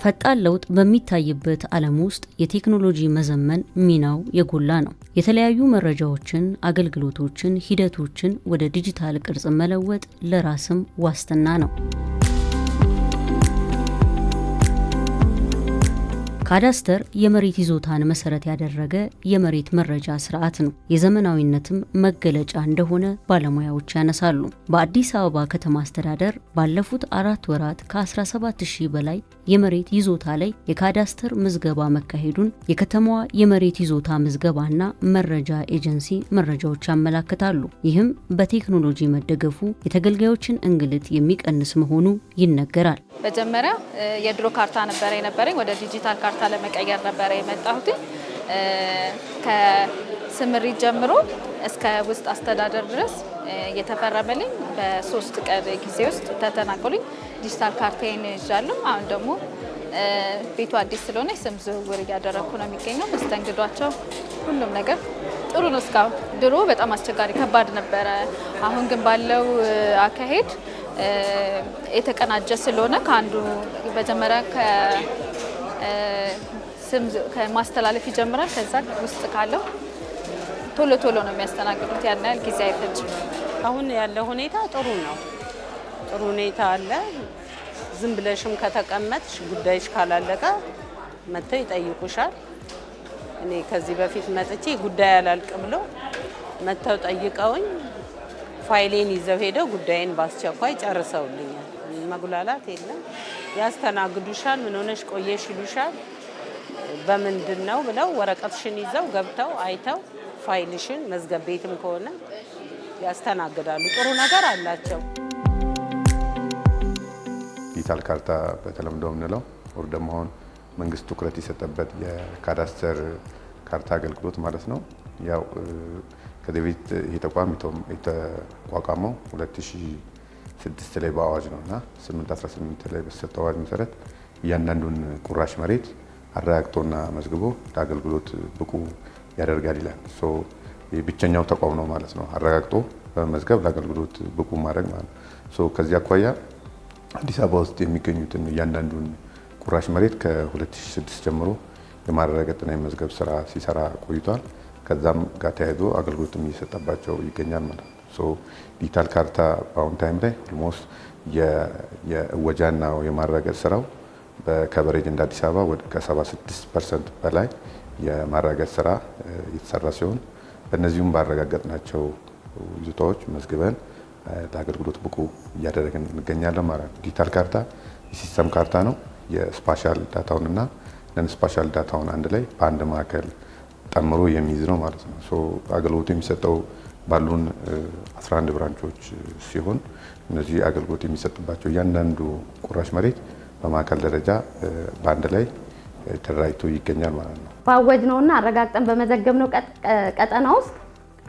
ፈጣን ለውጥ በሚታይበት ዓለም ውስጥ የቴክኖሎጂ መዘመን ሚናው የጎላ ነው። የተለያዩ መረጃዎችን፣ አገልግሎቶችን፣ ሂደቶችን ወደ ዲጂታል ቅርጽ መለወጥ ለራስም ዋስትና ነው። ካዳስተር የመሬት ይዞታን መሰረት ያደረገ የመሬት መረጃ ስርዓት ነው። የዘመናዊነትም መገለጫ እንደሆነ ባለሙያዎች ያነሳሉ። በአዲስ አበባ ከተማ አስተዳደር ባለፉት 4 ወራት ከ17000 በላይ የመሬት ይዞታ ላይ የካዳስተር ምዝገባ መካሄዱን የከተማዋ የመሬት ይዞታ ምዝገባና መረጃ ኤጀንሲ መረጃዎች ያመለክታሉ። ይህም በቴክኖሎጂ መደገፉ የተገልጋዮችን እንግልት የሚቀንስ መሆኑ ይነገራል። መጀመሪያ የድሮ ካርታ ነበረኝ ወደ ዲጂታል ካርታ ለመቀየር ነበር የመጣሁት። ከስምሪት ጀምሮ እስከ ውስጥ አስተዳደር ድረስ የተፈረመልኝ በ3 ቀን ጊዜ ውስጥ ተጠናቆልኝ ዲጂታል ካርታዬን ይዣለሁ። አሁን ደግሞ ቤቱ አዲስ ስለሆነ ስም ዝውውር እያደረኩ ነው የሚገኘው። መስተንግዷቸው ሁሉም ነገር ጥሩ ነው። እስካሁን ድሮ በጣም አስቸጋሪ ከባድ ነበረ። አሁን ግን ባለው አካሄድ የተቀናጀ ስለሆነ ከአንዱ መጀመሪያ ስም ከማስተላለፍ ይጀምራል። ከዛ ውስጥ ካለው ቶሎ ነው የሚያስተናግዱት። ያን ያህል ጊዜ አይፈጅም። አሁን ያለው ሁኔታ ጥሩ ነው። ጥሩ ሁኔታ አለ። ዝም ብለሽም ከተቀመጥሽ ጉዳይሽ ካላለቀ መጥተው ይጠይቁሻል። እኔ ከዚህ በፊት መጥቼ ጉዳይ አላልቅ ብሎ መጥተው ጠይቀውኝ ፋይሌን ይዘው ሄደው ጉዳይን ባስቸኳይ ጨርሰውልኛል። መጉላላት የለም። ያስተናግዱሻል። ምን ሆነሽ ቆየሽ ይሉሻል። በምንድነው ብለው ወረቀትሽን ይዘው ገብተው አይተው ፋይልሽን መዝገብ ቤትም ከሆነ ያስተናግዳሉ። ጥሩ ነገር አላቸው። ዲጂታል ካርታ በተለምዶ የምንለው ወር ደግሞ አሁን መንግስት ትኩረት የሰጠበት የካዳስተር ካርታ አገልግሎት ማለት ነው። ያው ከዚህ በፊት ይህ ተቋም የተቋቋመው 2006 ላይ በአዋጅ ነውና 818 ላይ በተሰጠው አዋጅ መሰረት እያንዳንዱን ቁራሽ መሬት አረጋግጦና መዝግቦ ለአገልግሎት ብቁ ያደርጋል ይላል። የብቸኛው ተቋም ነው ማለት ነው። አረጋግጦ በመዝገብ ለአገልግሎት ብቁ ማድረግ ማለት ነው። ከዚህ አኳያ አዲስ አበባ ውስጥ የሚገኙትን እያንዳንዱን ቁራሽ መሬት ከ2006 ጀምሮ የማረጋገጥና የመዝገብ ስራ ሲሰራ ቆይቷል። ከዛም ጋር ተያይዞ አገልግሎትም እየሰጠባቸው ይገኛል ማለት ነው። ዲጂታል ካርታ በአሁን ታይም ላይ ኦልሞስት የእወጃና የማረጋገጥ ስራው በከቨሬጅ እንደ አዲስ አበባ ወደ ከ76% በላይ የማረጋገጥ ስራ የተሰራ ሲሆን በእነዚሁም ባረጋገጥናቸው ይዞታዎች መዝግበን ለአገልግሎት ብቁ እያደረግን እንገኛለን ማለት ነው። ዲጂታል ካርታ የሲስተም ካርታ ነው። የስፓሻል ዳታውንና ነን ስፓሻል ዳታውን አንድ ላይ በአንድ ማዕከል ጠምሮ የሚይዝ ነው ማለት ነው። አገልግሎቱ የሚሰጠው ባሉን 11 ብራንቾች ሲሆን እነዚህ አገልግሎት የሚሰጥባቸው እያንዳንዱ ቁራሽ መሬት በማዕከል ደረጃ በአንድ ላይ ተደራጅቶ ይገኛል ማለት ነው። ባወጅ ነውና አረጋግጠን በመዘገብነው ቀጠና ውስጥ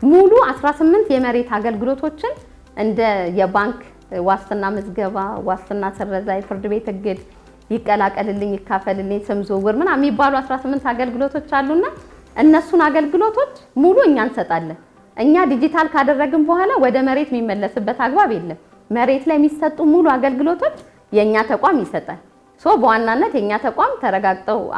ሙሉ 18 የመሬት አገልግሎቶችን እንደ የባንክ ዋስትና ምዝገባ፣ ዋስትና ስረዛ፣ የፍርድ ቤት እግድ፣ ይቀላቀልልኝ፣ ይካፈልልኝ፣ ስም ዝውውር ምናምን የሚባሉ 18 አገልግሎቶች አሉና እነሱን አገልግሎቶች ሙሉ እኛ እንሰጣለን። እኛ ዲጂታል ካደረግን በኋላ ወደ መሬት የሚመለስበት አግባብ የለም። መሬት ላይ የሚሰጡ ሙሉ አገልግሎቶች የኛ ተቋም ይሰጣል። በዋናነት የኛ ተቋም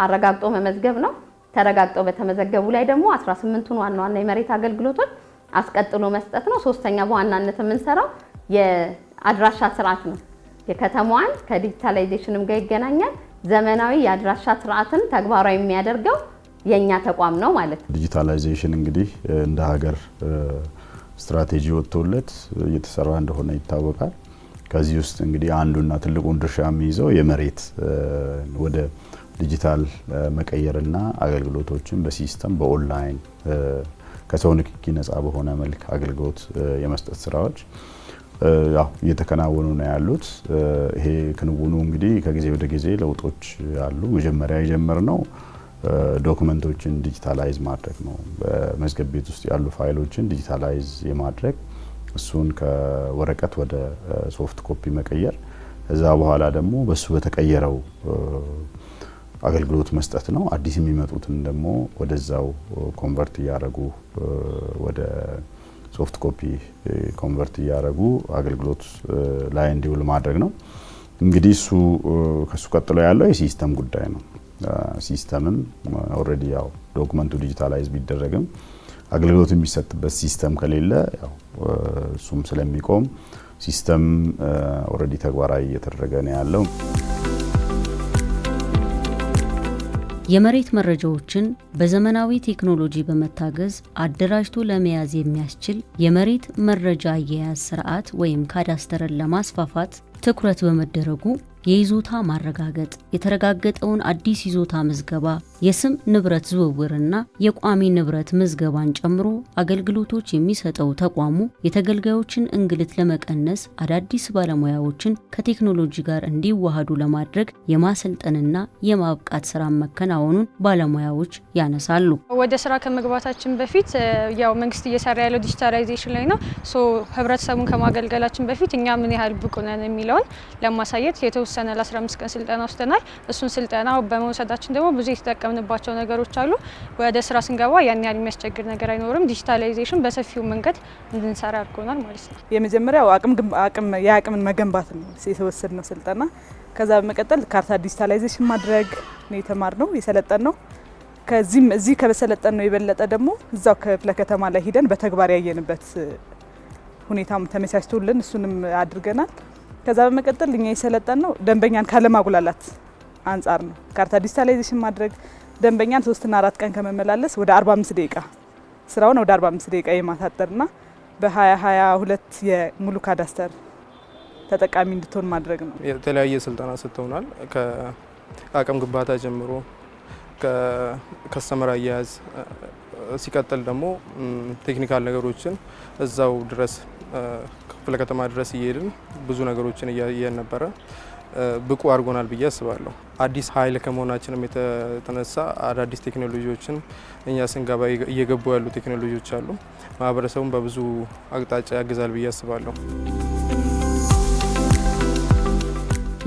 አረጋግጦ መመዝገብ ነው። ተረጋግጠው በተመዘገቡ ላይ ደግሞ 18ቱን ዋና የመሬት አገልግሎቶች አስቀጥሎ መስጠት ነው። ሶስተኛ በዋናነት የምንሰራው የአድራሻ ስርዓት ነው። የከተማዋን ከዲጂታላይዜሽንም ጋር ይገናኛል። ዘመናዊ የአድራሻ ስርዓትን ተግባራዊ የሚያደርገው የኛ ተቋም ነው ማለት ነው። ዲጂታላይዜሽን እንግዲህ እንደ ሀገር ስትራቴጂ ወጥቶለት እየተሰራ እንደሆነ ይታወቃል። ከዚህ ውስጥ እንግዲህ አንዱና ትልቁን ድርሻ የሚይዘው የመሬት ወደ ዲጂታል መቀየርና አገልግሎቶችን በሲስተም በኦንላይን ከሰው ንክኪ ነፃ በሆነ መልክ አገልግሎት የመስጠት ስራዎች እየተከናወኑ ነው ያሉት። ይሄ ክንውኑ እንግዲህ ከጊዜ ወደ ጊዜ ለውጦች አሉ። መጀመሪያ የጀመርነው ዶክመንቶችን ዲጂታላይዝ ማድረግ ነው። በመዝገብ ቤት ውስጥ ያሉ ፋይሎችን ዲጂታላይዝ የማድረግ እሱን ከወረቀት ወደ ሶፍት ኮፒ መቀየር፣ ከዛ በኋላ ደግሞ በሱ በተቀየረው አገልግሎት መስጠት ነው። አዲስ የሚመጡትን ደግሞ ወደዛው ኮንቨርት እያደረጉ ወደ ሶፍት ኮፒ ኮንቨርት እያደረጉ አገልግሎት ላይ እንዲውል ማድረግ ነው። እንግዲህ ከሱ ቀጥሎ ያለው የሲስተም ጉዳይ ነው። ሲስተምም ኦልሬዲ ያው ዶክመንቱ ዲጂታላይዝ ቢደረግም አገልግሎት የሚሰጥበት ሲስተም ከሌለ ያው እሱም ስለሚቆም ሲስተም ኦልሬዲ ተግባራዊ እየተደረገ ነው ያለው። የመሬት መረጃዎችን በዘመናዊ ቴክኖሎጂ በመታገዝ አደራጅቶ ለመያዝ የሚያስችል የመሬት መረጃ አያያዝ ስርዓት ወይም ካዳስተርን ለማስፋፋት ትኩረት በመደረጉ የይዞታ ማረጋገጥ፣ የተረጋገጠውን አዲስ ይዞታ ምዝገባ፣ የስም ንብረት ዝውውርና የቋሚ ንብረት ምዝገባን ጨምሮ አገልግሎቶች የሚሰጠው ተቋሙ የተገልጋዮችን እንግልት ለመቀነስ አዳዲስ ባለሙያዎችን ከቴክኖሎጂ ጋር እንዲዋሃዱ ለማድረግ የማሰልጠንና የማብቃት ስራ መከናወኑን ባለሙያዎች ያነሳሉ። ወደ ስራ ከመግባታችን በፊት ያው መንግስት እየሰራ ያለው ዲጂታላይዜሽን ላይ ነው። ህብረተሰቡን ከማገልገላችን በፊት እኛ ምን ያህል ብቁ ነን የሚለውን ለማሳየት የተወሰነ ለ15 ቀን ስልጠና ወስደናል። እሱን ስልጠና በመውሰዳችን ደግሞ ብዙ የተጠቀምንባቸው ነገሮች አሉ። ወደ ስራ ስንገባ ያን ያህል የሚያስቸግር ነገር አይኖርም። ዲጂታላይዜሽን በሰፊው መንገድ እንድንሰራ አድርጎናል ማለት ነው። የመጀመሪያው የአቅምን መገንባት ነው የተወሰድነው ስልጠና። ከዛ በመቀጠል ካርታ ዲጂታላይዜሽን ማድረግ ነው የተማርነው የሰለጠነው። ከዚህም እዚህ ከበሰለጠን ነው የበለጠ ደግሞ እዛው ክፍለ ከተማ ላይ ሄደን በተግባር ያየንበት ሁኔታም ተመቻችቶልን እሱንም አድርገናል። ከዛ በመቀጠል እኛ የሰለጠን ነው ደንበኛን ካለማጉላላት አንጻር ነው። ካርታ ዲጂታላይዜሽን ማድረግ ደንበኛን 3 እና 4 ቀን ከመመላለስ ወደ 45 ደቂቃ ስራውን ወደ 45 ደቂቃ የማሳጠርና በ2022 የሙሉ ካዳስተር ተጠቃሚ እንድትሆን ማድረግ ነው። የተለያየ ስልጠና ሰጥተውናል። ከአቅም ግንባታ ጀምሮ ከከስተመር አያያዝ፣ ሲቀጥል ደግሞ ቴክኒካል ነገሮችን እዛው ድረስ ክፍለ ከተማ ድረስ እየሄድን ብዙ ነገሮችን እያየን ነበረ። ብቁ አድርጎናል ብዬ አስባለሁ። አዲስ ኃይል ከመሆናችንም የተነሳ አዳዲስ ቴክኖሎጂዎችን እኛ ስንገባ እየገቡ ያሉ ቴክኖሎጂዎች አሉ። ማህበረሰቡን በብዙ አቅጣጫ ያግዛል ብዬ አስባለሁ።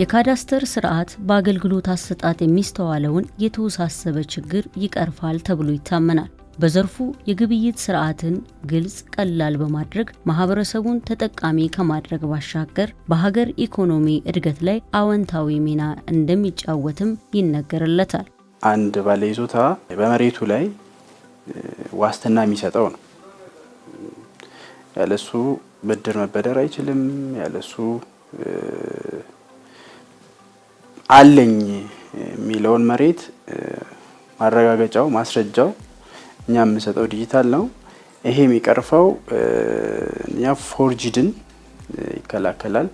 የካዳስተር ስርዓት በአገልግሎት አሰጣጥ የሚስተዋለውን የተወሳሰበ ችግር ይቀርፋል ተብሎ ይታመናል። በዘርፉ የግብይት ስርዓትን ግልጽ፣ ቀላል በማድረግ ማህበረሰቡን ተጠቃሚ ከማድረግ ባሻገር በሀገር ኢኮኖሚ እድገት ላይ አዎንታዊ ሚና እንደሚጫወትም ይነገርለታል። አንድ ባለይዞታ በመሬቱ ላይ ዋስትና የሚሰጠው ነው። ያለሱ ብድር መበደር አይችልም። ያለሱ አለኝ የሚለውን መሬት ማረጋገጫው ማስረጃው እኛ የምንሰጠው ዲጂታል ነው። ይሄ የሚቀርፈው እኛ ፎርጂድን ይከላከላል።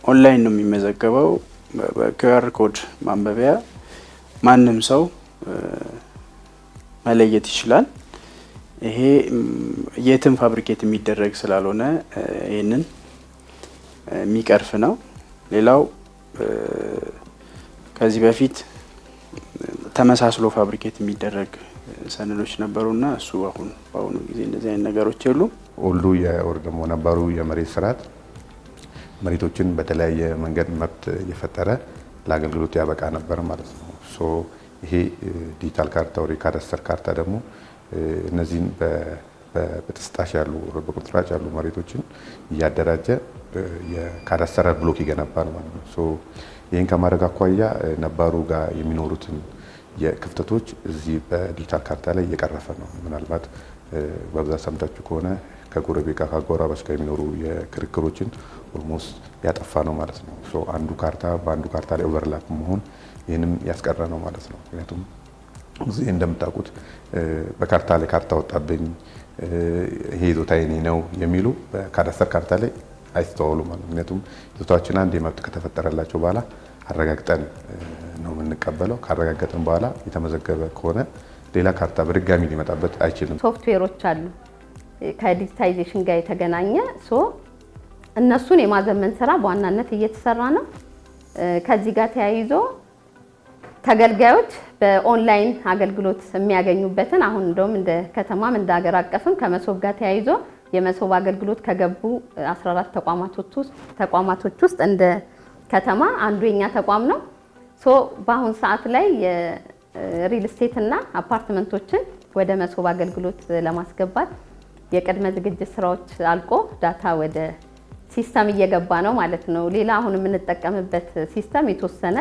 ኦንላይን ነው የሚመዘገበው። በኪውአር ኮድ ማንበቢያ ማንም ሰው መለየት ይችላል። ይሄ የትም ፋብሪኬት የሚደረግ ስላልሆነ ይሄንን የሚቀርፍ ነው። ሌላው ከዚህ በፊት ተመሳስሎ ፋብሪኬት የሚደረግ ሰነዶች ነበሩና እሱ በአሁኑ ጊዜ እንደዚህ አይነት ነገሮች የሉ። ሁሉ ደግሞ ነባሩ የመሬት ስርዓት መሬቶችን በተለያየ መንገድ መብት እየፈጠረ ለአገልግሎት ያበቃ ነበር ማለት ነው። ይሄ ዲጂታል ካርታ ወይ ካዳስተር ካርታ ደግሞ እነዚህን በተስጣሽ ያሉ በቁጥራጭ ያሉ መሬቶችን እያደራጀ የካዳስተር ብሎክ ይገነባል ማለት ነው። ይህን ከማድረግ አኳያ ነባሩ ጋር የሚኖሩትን የክፍተቶች እዚህ በዲጂታል ካርታ ላይ እየቀረፈ ነው። ምናልባት በብዛት ሰምታችሁ ከሆነ ከጎረቤት ጋር ከአጎራባች ጋር የሚኖሩ የክርክሮችን ኦልሞስት ያጠፋ ነው ማለት ነው። አንዱ ካርታ በአንዱ ካርታ ላይ ኦቨርላፕ መሆን ይህንም ያስቀረ ነው ማለት ነው። ምክንያቱም እዚህ እንደምታውቁት በካርታ ላይ ካርታ ወጣብኝ ይሄ ይዞታ የኔ ነው የሚሉ በካዳስተር ካርታ ላይ አይስተዋሉ ማለት ነው። ምክንያቱም ይዞታዎችን አንድ የመብት ከተፈጠረላቸው በኋላ አረጋግጠን ነው የምንቀበለው። ካረጋገጠን በኋላ የተመዘገበ ከሆነ ሌላ ካርታ በድጋሚ ሊመጣበት አይችልም። ሶፍትዌሮች አሉ ከዲጂታይዜሽን ጋር የተገናኘ እነሱን የማዘመን ስራ በዋናነት እየተሰራ ነው። ከዚህ ጋር ተያይዞ ተገልጋዮች በኦንላይን አገልግሎት የሚያገኙበትን አሁን እንደውም እንደ ከተማም እንደ ሀገር አቀፍም ከመሶብ ጋር ተያይዞ የመሶብ አገልግሎት ከገቡ 14 ተቋማቶች ውስጥ እንደ ከተማ አንዱ የኛ ተቋም ነው። በአሁን ሰዓት ላይ የሪል ስቴት እና አፓርትመንቶችን ወደ መሶብ አገልግሎት ለማስገባት የቅድመ ዝግጅት ስራዎች አልቆ ዳታ ወደ ሲስተም እየገባ ነው ማለት ነው። ሌላ አሁን የምንጠቀምበት ሲስተም የተወሰነ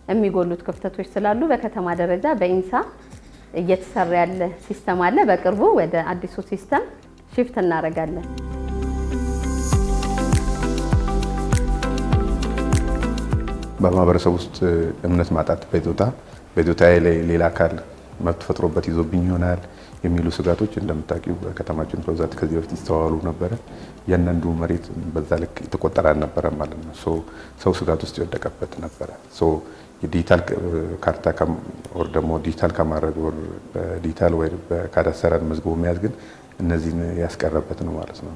የሚጎሉት ክፍተቶች ስላሉ በከተማ ደረጃ በኢንሳ እየተሰራ ያለ ሲስተም አለ። በቅርቡ ወደ አዲሱ ሲስተም ሽፍት እናደርጋለን። በማህበረሰብ ውስጥ እምነት ማጣት በይዞታ ላይ ሌላ አካል መብት ፈጥሮበት ይዞብኝ ይሆናል የሚሉ ስጋቶች እንደምታውቂው በከተማችን በብዛት ከዚህ በፊት ይስተዋሉ ነበረ። ያንንዱ መሬት በዛ ልክ የተቆጠረ አልነበረም ማለት ነው። ሰው ስጋት ውስጥ የወደቀበት ነበረ። የዲጂታል ካርታ ወር ደግሞ ዲጂታል ከማድረግ ወር በዲጂታል ወይ በካዳስተር መዝግቦ መያዝ ግን እነዚህን ያስቀረበት ነው ማለት ነው።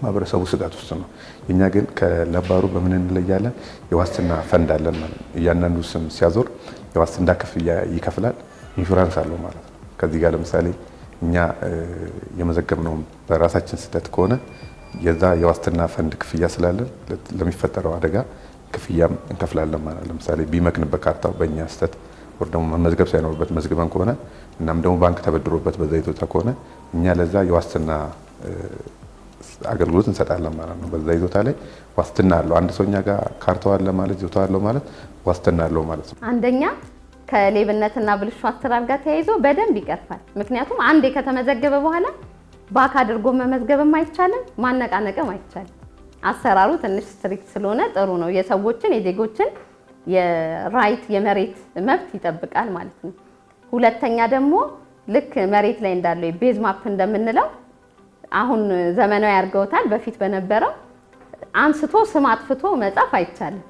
ማህበረሰቡ ስጋት ውስጥ ነው። እኛ ግን ከነባሩ በምን እንለያለን? የዋስትና ፈንድ አለን ማለት ነው። እያንዳንዱ ስም ሲያዞር የዋስትና ክፍያ ይከፍላል፣ ኢንሹራንስ አለው ማለት ነው። ከዚህ ጋር ለምሳሌ እኛ የመዘገብነው በራሳችን ስህተት ከሆነ የዛ የዋስትና ፈንድ ክፍያ ስላለን ለሚፈጠረው አደጋ ክፍያም እንከፍላለን ማለት ነው። ለምሳሌ ቢመክንበት ካርታው በእኛ ስህተት ወር ደግሞ መመዝገብ ሳይኖርበት መዝግበን ከሆነ እናም ደግሞ ባንክ ተበድሮበት በዛ ይዞታ ከሆነ እኛ ለዛ የዋስትና አገልግሎት እንሰጣለን ማለት ነው። በዛ ይዞታ ላይ ዋስትና አለው። አንድ ሰው እኛ ጋር ካርታው አለ ማለት ይዞታ አለው ማለት ዋስትና አለው ማለት ነው። አንደኛ ከሌብነትና ብልሹ አሰራር ጋር ተያይዞ በደንብ ይቀርፋል። ምክንያቱም አንዴ ከተመዘገበ በኋላ ባክ አድርጎ መመዝገብም አይቻልም፣ ማነቃነቅም አይቻልም። አሰራሩ ትንሽ ስትሪክት ስለሆነ ጥሩ ነው። የሰዎችን የዜጎችን የራይት የመሬት መብት ይጠብቃል ማለት ነው። ሁለተኛ ደግሞ ልክ መሬት ላይ እንዳለው የቤዝ ማፕ እንደምንለው አሁን ዘመናዊ ያርገውታል። በፊት በነበረው አንስቶ ስም አጥፍቶ መጻፍ አይቻልም።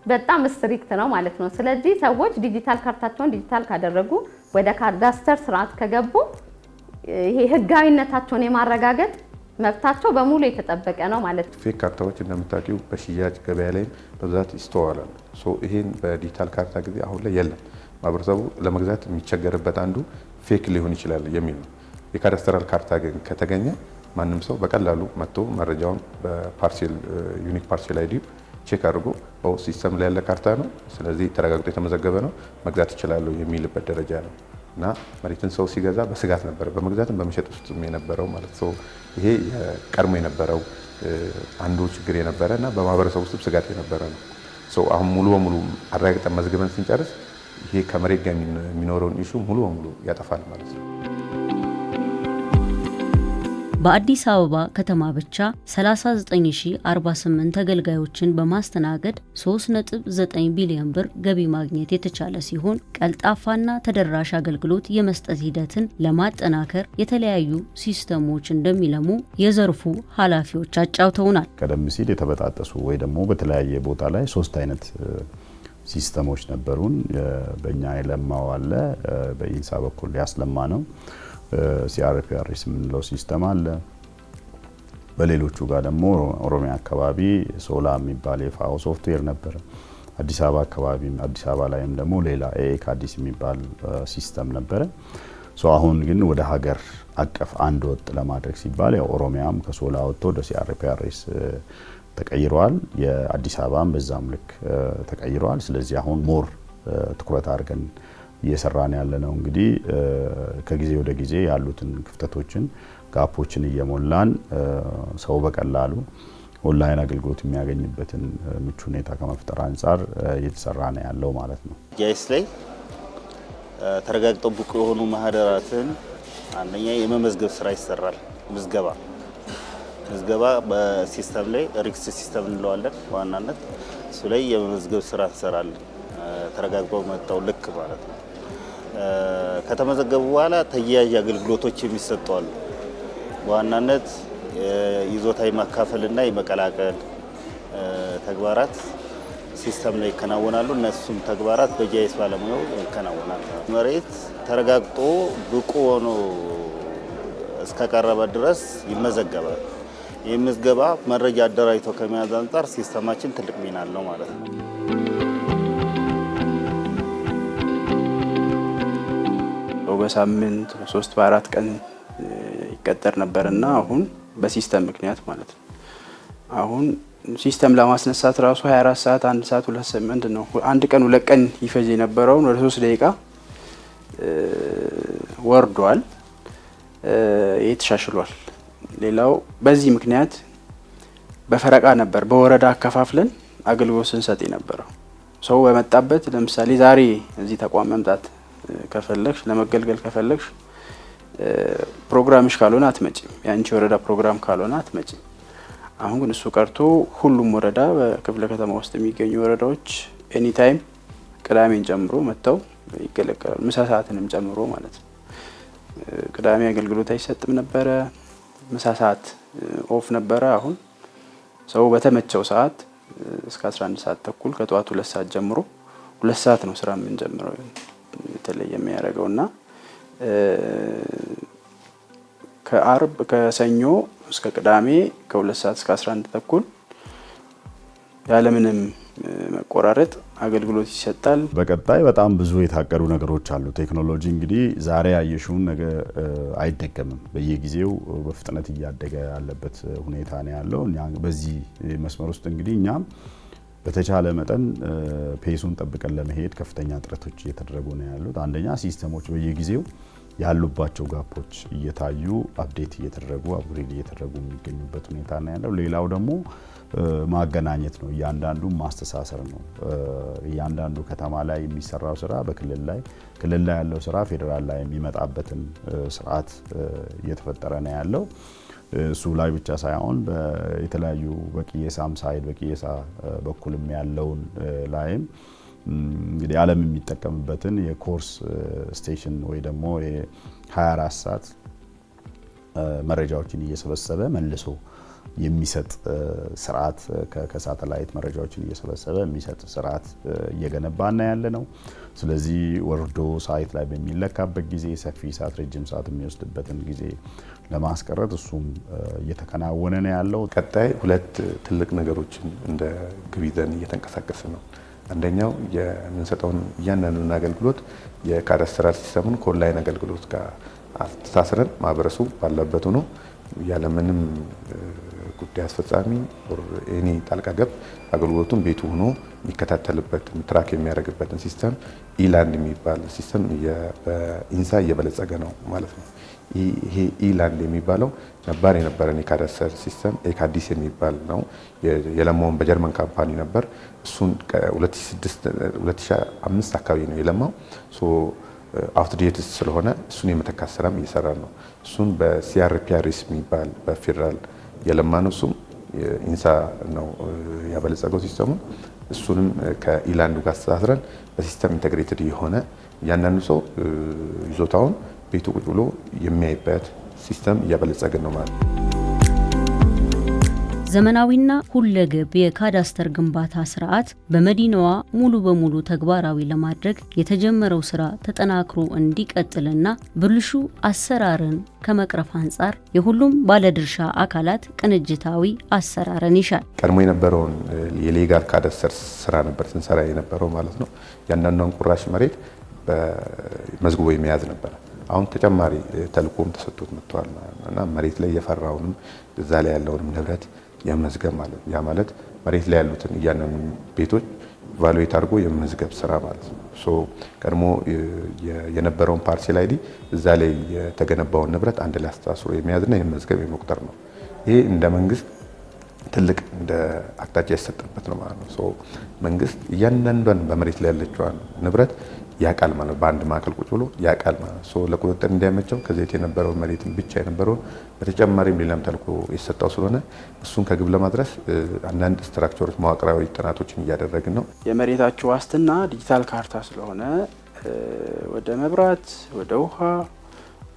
በጣም ስትሪክት ነው ማለት ነው። ስለዚህ ሰዎች ዲጂታል ካርታቸውን ዲጂታል ካደረጉ ወደ ካዳስተር ስርዓት ከገቡ ይሄ ህጋዊነታቸውን የማረጋገጥ መብታቸው በሙሉ የተጠበቀ ነው ማለት ነው። ፌክ ካርታዎች እንደምታውቂው በሽያጭ ገበያ ላይ በብዛት ይስተዋላሉ። ይሄን በዲጂታል ካርታ ጊዜ አሁን ላይ የለም። ማህበረሰቡ ለመግዛት የሚቸገርበት አንዱ ፌክ ሊሆን ይችላል የሚል ነው። የካዳስተራል ካርታ ግን ከተገኘ ማንም ሰው በቀላሉ መጥቶ መረጃውን በፓርሴል ዩኒክ ፓርሴል አይዲ ቼክ አድርጎ ሲስተም ላይ ያለ ካርታ ነው፣ ስለዚህ ተረጋግጦ የተመዘገበ ነው፣ መግዛት ይችላል የሚልበት ደረጃ ነው እና መሬትን ሰው ሲገዛ በስጋት ነበረ በመግዛትም በመሸጥ ውስጥ የነበረው ማለት ነው። ይሄ ቀድሞ የነበረው አንዱ ችግር የነበረ እና በማህበረሰብ ውስጥ ስጋት የነበረ ነው። አሁን ሙሉ በሙሉ አረጋግጠን መዝግበን ስንጨርስ ይሄ ከመሬት ጋር የሚኖረውን ኢሹ ሙሉ በሙሉ ያጠፋል ማለት ነው። በአዲስ አበባ ከተማ ብቻ 39048 ተገልጋዮችን በማስተናገድ 3.9 ቢሊዮን ብር ገቢ ማግኘት የተቻለ ሲሆን ቀልጣፋና ተደራሽ አገልግሎት የመስጠት ሂደትን ለማጠናከር የተለያዩ ሲስተሞች እንደሚለሙ የዘርፉ ኃላፊዎች አጫውተውናል። ቀደም ሲል የተበጣጠሱ ወይ ደግሞ በተለያየ ቦታ ላይ 3 አይነት ሲስተሞች ነበሩን። በእኛ የለማው አለ፣ በኢንሳ በኩል ያስለማ ነው። ሲአርፒአርኤስ የምንለው ሲስተም አለ። በሌሎቹ ጋር ደግሞ ኦሮሚያ አካባቢ ሶላ የሚባል የፋኦ ሶፍትዌር ነበረ። አዲስ አበባ አካባቢ አዲስ አበባ ላይም ደግሞ ሌላ ኤኤክ አዲስ የሚባል ሲስተም ነበረ። አሁን ግን ወደ ሀገር አቀፍ አንድ ወጥ ለማድረግ ሲባል ያው ኦሮሚያም ከሶላ ወጥቶ ወደ ሲአርፒአርኤስ ተቀይሯል። የአዲስ አበባም በዛም ልክ ተቀይሯል። ስለዚህ አሁን ሞር ትኩረት አድርገን እየሰራን ያለ ነው። እንግዲህ ከጊዜ ወደ ጊዜ ያሉትን ክፍተቶችን ጋፖችን እየሞላን ሰው በቀላሉ ኦንላይን አገልግሎት የሚያገኝበትን ምቹ ሁኔታ ከመፍጠር አንጻር እየተሰራ ነው ያለው ማለት ነው። ጂአይኤስ ላይ ተረጋግጠው ብቁ የሆኑ ማህደራትን አንደኛ የመመዝገብ ስራ ይሰራል። ምዝገባ በሲስተም ላይ ሪክስ ሲስተም እንለዋለን። በዋናነት እሱ ላይ የመመዝገብ ስራ እንሰራለን። ተረጋግጠው መጣው ልክ ማለት ነው። ከተመዘገቡ በኋላ ተያያዥ አገልግሎቶች የሚሰጡ አሉ። በዋናነት ይዞታ የማካፈልና የመቀላቀል ተግባራት ሲስተም ላይ ይከናወናሉ። እነሱም ተግባራት በጂአይኤስ ባለሙያው ይከናወናሉ። መሬት ተረጋግጦ ብቁ ሆኖ እስከቀረበ ድረስ ይመዘገባል። ይህ ምዝገባ መረጃ አደራጅቶ ከመያዝ አንጻር ሲስተማችን ትልቅ ሚና አለው ማለት ነው። በሳምንት 3 በ4 ቀን ይቀጠር ነበርና አሁን በሲስተም ምክንያት ማለት ነው። አሁን ሲስተም ለማስነሳት ራሱ 24 ሰዓት 1 ሰዓት 2 ሰዓት ነው። አንድ ቀን 2 ቀን ይፈጅ የነበረውን ወደ 3 ደቂቃ ወርዷል። ተሻሽሏል። ሌላው በዚህ ምክንያት በፈረቃ ነበር በወረዳ አከፋፍለን አገልግሎት ስንሰጥ የነበረው። ሰው በመጣበት ለምሳሌ ዛሬ እዚህ ተቋም መምጣት ከፈለግሽ ለመገልገል ከፈለግሽ ፕሮግራምሽ ካልሆነ አትመጪም። ያንቺ ወረዳ ፕሮግራም ካልሆነ አትመጪም። አሁን ግን እሱ ቀርቶ ሁሉም ወረዳ በክፍለ ከተማ ውስጥ የሚገኙ ወረዳዎች ኤኒ ታይም ቅዳሜን ጨምሮ መጥተው ይገለገላሉ። ምሳ ሰዓትንም ጨምሮ ማለት ነው። ቅዳሜ አገልግሎት አይሰጥም ነበረ። ምሳ ሰዓት ኦፍ ነበረ። አሁን ሰው በተመቸው ሰዓት እስከ 11 ሰዓት ተኩል ከጠዋቱ 2 ሰዓት ጀምሮ 2 ሰዓት ነው ስራ የምንጀምረው የተለየ የሚያደርገውና ከአርብ ከሰኞ እስከ ቅዳሜ ከ2 ሰዓት እስከ 11 ተኩል ያለምንም መቆራረጥ አገልግሎት ይሰጣል። በቀጣይ በጣም ብዙ የታቀዱ ነገሮች አሉ። ቴክኖሎጂ እንግዲህ ዛሬ ያየሽውን ነገ አይደገምም። በየጊዜው በፍጥነት እያደገ ያለበት ሁኔታ ነው ያለው። በዚህ መስመር ውስጥ እንግዲህ እኛም በተቻለ መጠን ፔሱን ጠብቀን ለመሄድ ከፍተኛ ጥረቶች እየተደረጉ ነው ያሉት። አንደኛ ሲስተሞች በየጊዜው ያሉባቸው ጋፖች እየታዩ አፕዴት እየተደረጉ አፕግሬድ እየተደረጉ የሚገኙበት ሁኔታ ነው ያለው። ሌላው ደግሞ ማገናኘት ነው። እያንዳንዱ ማስተሳሰር ነው። እያንዳንዱ ከተማ ላይ የሚሰራው ስራ በክልል ላይ ክልል ላይ ያለው ስራ ፌዴራል ላይ የሚመጣበትን ስርዓት እየተፈጠረ ነው ያለው። እሱ ላይ ብቻ ሳይሆን የተለያዩ በቂየሳም ሳይድ በቂየሳ በኩልም ያለውን ላይም እንግዲህ ዓለም የሚጠቀምበትን የኮርስ ስቴሽን ወይ ደግሞ የ24 ሰዓት መረጃዎችን እየሰበሰበ መልሶ የሚሰጥ ስርዓት ከሳተላይት መረጃዎችን እየሰበሰበ የሚሰጥ ስርዓት እየገነባና ያለ ነው። ስለዚህ ወርዶ ሳይት ላይ በሚለካበት ጊዜ ሰፊ ሰዓት ረጅም ሰዓት የሚወስድበትን ጊዜ ለማስቀረት እሱም እየተከናወነ ነው ያለው። ቀጣይ ሁለት ትልቅ ነገሮችን እንደ ግብ ይዘን እየተንቀሳቀስን ነው። አንደኛው የምንሰጠውን እያንዳንዱን አገልግሎት የካዳስተር ሲስተሙን ከኦንላይን አገልግሎት ጋር አስተሳስረን ማህበረሰቡ ባለበት ሆኖ ያለምንም ጉዳይ አስፈጻሚ ኤኒ ጣልቃ ገብ አገልግሎቱን ቤቱ ሆኖ የሚከታተልበት ትራክ የሚያደርግበትን ሲስተም ኢላንድ የሚባል ሲስተም በኢንሳ እየበለጸገ ነው ማለት ነው። ይሄ ኢላንድ የሚባለው ነባር የነበረን የካዳስተር ሲስተም ኤካዲስ የሚባል ነው። የለማውን በጀርመን ካምፓኒ ነበር። እሱን ከ2005 አካባቢ ነው የለማው። አውትዴት ስለሆነ እሱን የመተካት ስራም እየሰራ ነው። እሱን በሲአርፒአርኤስ የሚባል በፌዴራል የለማ ነው። እሱም ኢንሳ ነው ያበለጸገው ሲስተሙን። እሱንም ከኢላንዱ ጋር አስተሳስረን በሲስተም ኢንቴግሬትድ የሆነ እያንዳንዱ ሰው ይዞታውን ቤቱ ቁጭ ብሎ የሚያይበት ሲስተም እያበለጸግን ነው ማለት ነው። ዘመናዊና ሁለገብ የካዳስተር ግንባታ ስርዓት በመዲናዋ ሙሉ በሙሉ ተግባራዊ ለማድረግ የተጀመረው ስራ ተጠናክሮ እንዲቀጥልና ብልሹ አሰራርን ከመቅረፍ አንጻር የሁሉም ባለድርሻ አካላት ቅንጅታዊ አሰራርን ይሻል። ቀድሞ የነበረውን የሌጋል ካዳስተር ስራ ነበር ስንሰራ የነበረው ማለት ነው። ያንዳንዷን ቁራሽ መሬት መዝግቦ የመያዝ ነበር። አሁን ተጨማሪ ተልእኮም ተሰጥቶት መጥቷል እና መሬት ላይ የፈራውንም እዛ ላይ ያለውንም ንብረት የመዝገብ ማለት ያ ማለት መሬት ላይ ያሉትን እያንዳንዱ ቤቶች ቫሉዌት አድርጎ የመዝገብ ስራ ማለት ነው። ቀድሞ የነበረውን ፓርሴል አይዲ እዛ ላይ የተገነባውን ንብረት አንድ ላይ አስተሳስሮ የመያዝና የመዝገብ የመቁጠር ነው። ይሄ እንደ መንግስት ትልቅ እንደ አቅጣጫ የተሰጠበት ነው ማለት ነው። መንግስት እያንዳንዷን በመሬት ላይ ያለችዋን ንብረት ያቃል ማለት በአንድ ማዕከል ቁጭ ብሎ ያቃል ማለት ነው። ለቁጥጥር እንዲያመቸው ከዚህ የነበረውን መሬትን ብቻ የነበረውን በተጨማሪም ሌላም ተልእኮ የሰጠው ስለሆነ እሱን ከግብ ለማድረስ አንዳንድ ስትራክቸሮች መዋቅራዊ ጥናቶችን እያደረግን ነው። የመሬታችሁ ዋስትና ዲጂታል ካርታ ስለሆነ ወደ መብራት፣ ወደ ውሃ፣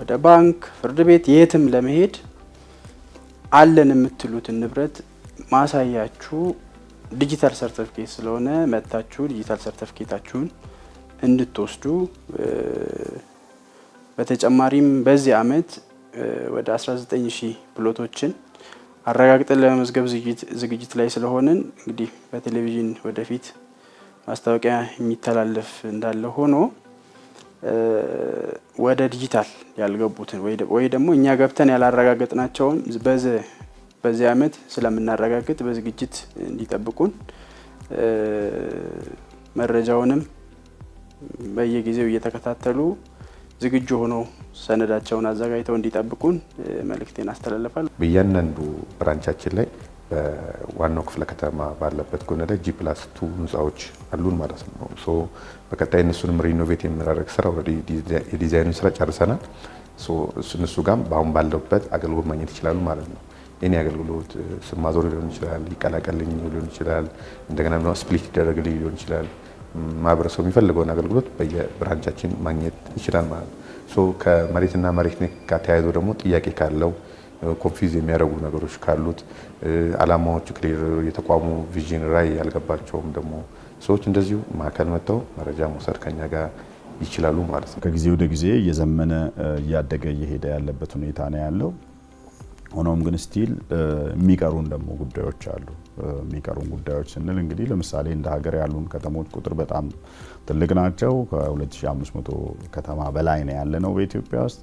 ወደ ባንክ፣ ፍርድ ቤት የትም ለመሄድ አለን የምትሉትን ንብረት ማሳያችሁ ዲጂታል ሰርቲፊኬት ስለሆነ መታችሁ ዲጂታል ሰርቲፊኬታችሁን እንድትወስዱ በተጨማሪም በዚህ አመት ወደ 19000 ፕሎቶችን አረጋግጠን ለመመዝገብ ዝግጅት ላይ ስለሆነን እንግዲህ በቴሌቪዥን ወደፊት ማስታወቂያ የሚተላለፍ እንዳለ ሆኖ ወደ ዲጂታል ያልገቡትን ወይ ደግሞ እኛ ገብተን ያላረጋገጥናቸውን በዚህ አመት ስለምናረጋግጥ በዝግጅት እንዲጠብቁን መረጃውንም በየጊዜው እየተከታተሉ ዝግጁ ሆነው ሰነዳቸውን አዘጋጅተው እንዲጠብቁን መልእክቴን አስተላልፋለሁ። በእያንዳንዱ ብራንቻችን ላይ በዋናው ክፍለ ከተማ ባለበት ጎን ላይ G+2 ህንፃዎች አሉን ማለት ነው። ሶ በቀጣይ እነሱንም ሪኖቬት የምናደርግ ስራ ኦልሬዲ የዲዛይኑን ስራ ጨርሰናል። ሶ እነሱ ጋር አሁን ባለበት አገልግሎት ማግኘት ይችላሉ ማለት ነው። የኔ አገልግሎት ስም ማዞር ሊሆን ይችላል፣ ይቀላቀልኝ ሊሆን ይችላል፣ እንደገና ደግሞ ስፕሊት ይደረግልኝ ሊሆን ይችላል። ማህበረሰቡ የሚፈልገውን አገልግሎት በየብራንቻችን ማግኘት ይችላል ማለት ነው። ሶ ከመሬትና መሬት ጋር ተያይዞ ደግሞ ጥያቄ ካለው ኮንፊውዝ የሚያደርጉ ነገሮች ካሉት አላማዎቹ ክሊር የተቋሙ ቪዥን ራዕይ ያልገባቸውም ደግሞ ሰዎች እንደዚሁ ማዕከል መጥተው መረጃ መውሰድ ከኛ ጋር ይችላሉ ማለት ነው። ከጊዜ ወደ ጊዜ እየዘመነ እያደገ እየሄደ ያለበት ሁኔታ ነው ያለው። ሆኖም ግን ስቲል የሚቀሩን ደግሞ ጉዳዮች አሉ። የሚቀሩን ጉዳዮች ስንል እንግዲህ ለምሳሌ እንደ ሀገር ያሉን ከተሞች ቁጥር በጣም ትልቅ ናቸው። ከ2500 ከተማ በላይ ነው ያለነው በኢትዮጵያ ውስጥ።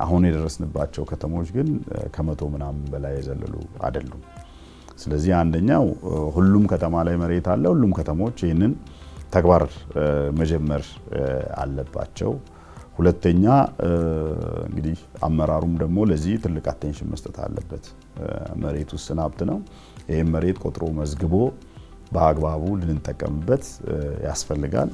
አሁን የደረስንባቸው ከተሞች ግን ከመቶ ምናምን በላይ የዘለሉ አይደሉም። ስለዚህ አንደኛው ሁሉም ከተማ ላይ መሬት አለ። ሁሉም ከተሞች ይህንን ተግባር መጀመር አለባቸው። ሁለተኛ እንግዲህ አመራሩም ደግሞ ለዚህ ትልቅ አቴንሽን መስጠት አለበት። መሬት ውስን ሀብት ነው። ይህም መሬት ቆጥሮ መዝግቦ በአግባቡ ልንጠቀምበት ያስፈልጋል።